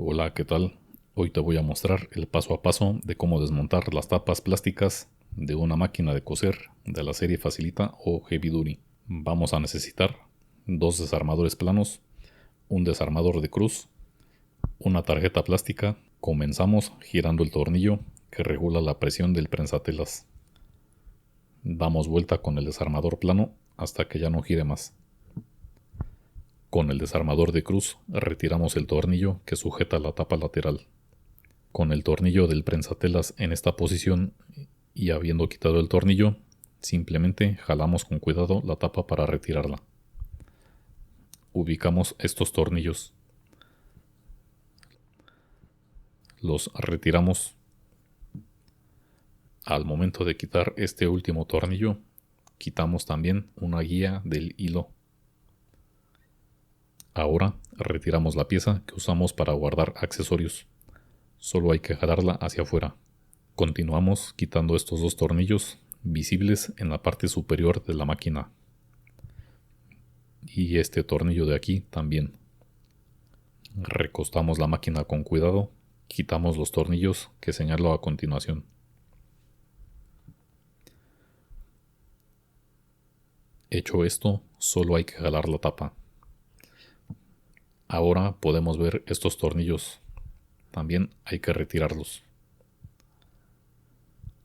Hola, ¿qué tal? Hoy te voy a mostrar el paso a paso de cómo desmontar las tapas plásticas de una máquina de coser de la serie Facilita o Heavy Duty. Vamos a necesitar dos desarmadores planos, un desarmador de cruz, una tarjeta plástica. Comenzamos girando el tornillo que regula la presión del prensatelas. Damos vuelta con el desarmador plano hasta que ya no gire más. Con el desarmador de cruz retiramos el tornillo que sujeta la tapa lateral. Con el tornillo del prensatelas en esta posición y habiendo quitado el tornillo, simplemente jalamos con cuidado la tapa para retirarla. Ubicamos estos tornillos. Los retiramos. Al momento de quitar este último tornillo, quitamos también una guía del hilo. Ahora retiramos la pieza que usamos para guardar accesorios. Solo hay que jalarla hacia afuera. Continuamos quitando estos dos tornillos visibles en la parte superior de la máquina. Y este tornillo de aquí también. Recostamos la máquina con cuidado. Quitamos los tornillos que señalo a continuación. Hecho esto, solo hay que jalar la tapa. Ahora podemos ver estos tornillos. También hay que retirarlos.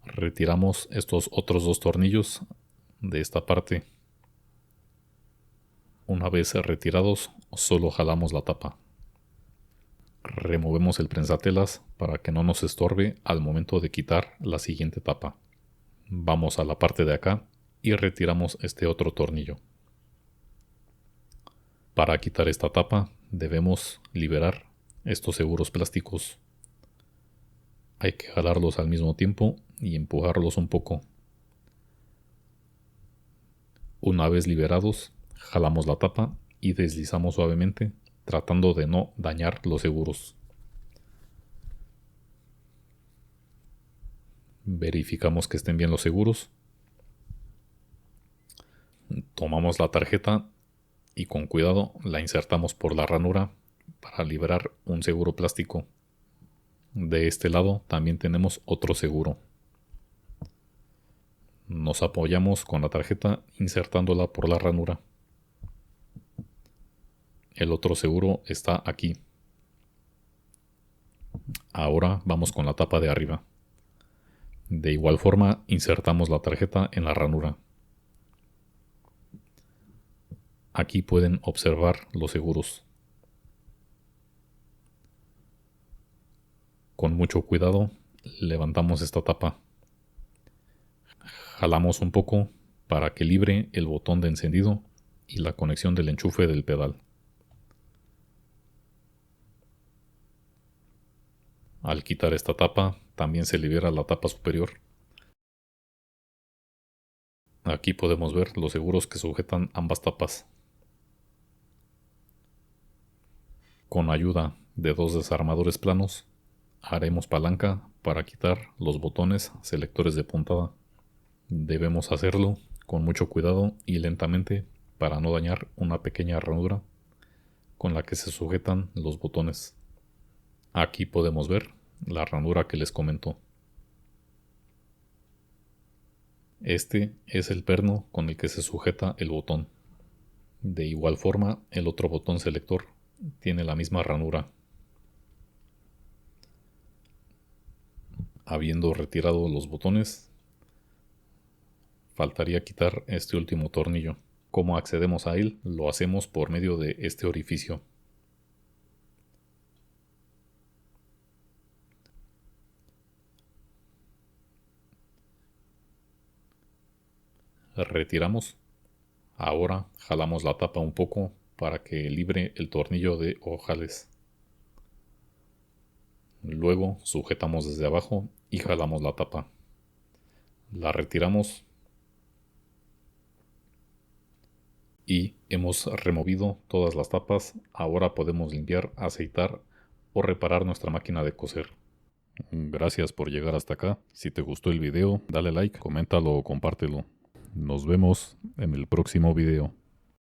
Retiramos estos otros dos tornillos de esta parte. Una vez retirados, solo jalamos la tapa. Removemos el prensatelas para que no nos estorbe al momento de quitar la siguiente tapa. Vamos a la parte de acá y retiramos este otro tornillo. Para quitar esta tapa debemos liberar estos seguros plásticos. Hay que jalarlos al mismo tiempo y empujarlos un poco. Una vez liberados, jalamos la tapa y deslizamos suavemente, tratando de no dañar los seguros. Verificamos que estén bien los seguros. Tomamos la tarjeta y con cuidado la insertamos por la ranura para liberar un seguro plástico. De este lado también tenemos otro seguro. Nos apoyamos con la tarjeta insertándola por la ranura. El otro seguro está aquí. Ahora vamos con la tapa de arriba. De igual forma insertamos la tarjeta en la ranura. Aquí pueden observar los seguros. Con mucho cuidado levantamos esta tapa. Jalamos un poco para que libre el botón de encendido y la conexión del enchufe del pedal. Al quitar esta tapa, también se libera la tapa superior. Aquí podemos ver los seguros que sujetan ambas tapas. Con ayuda de dos desarmadores planos, haremos palanca para quitar los botones selectores de puntada. Debemos hacerlo con mucho cuidado y lentamente para no dañar una pequeña ranura con la que se sujetan los botones. Aquí podemos ver la ranura que les comento. Este es el perno con el que se sujeta el botón. De igual forma, el otro botón selector tiene la misma ranura. Habiendo retirado los botones, faltaría quitar este último tornillo. ¿Cómo accedemos a él? Lo hacemos por medio de este orificio. Retiramos. Ahora jalamos la tapa un poco para que libre el tornillo de ojales. Luego sujetamos desde abajo y jalamos la tapa. La retiramos y hemos removido todas las tapas. Ahora podemos limpiar, aceitar o reparar nuestra máquina de coser. Gracias por llegar hasta acá. Si te gustó el video, dale like, coméntalo o compártelo. Nos vemos en el próximo video.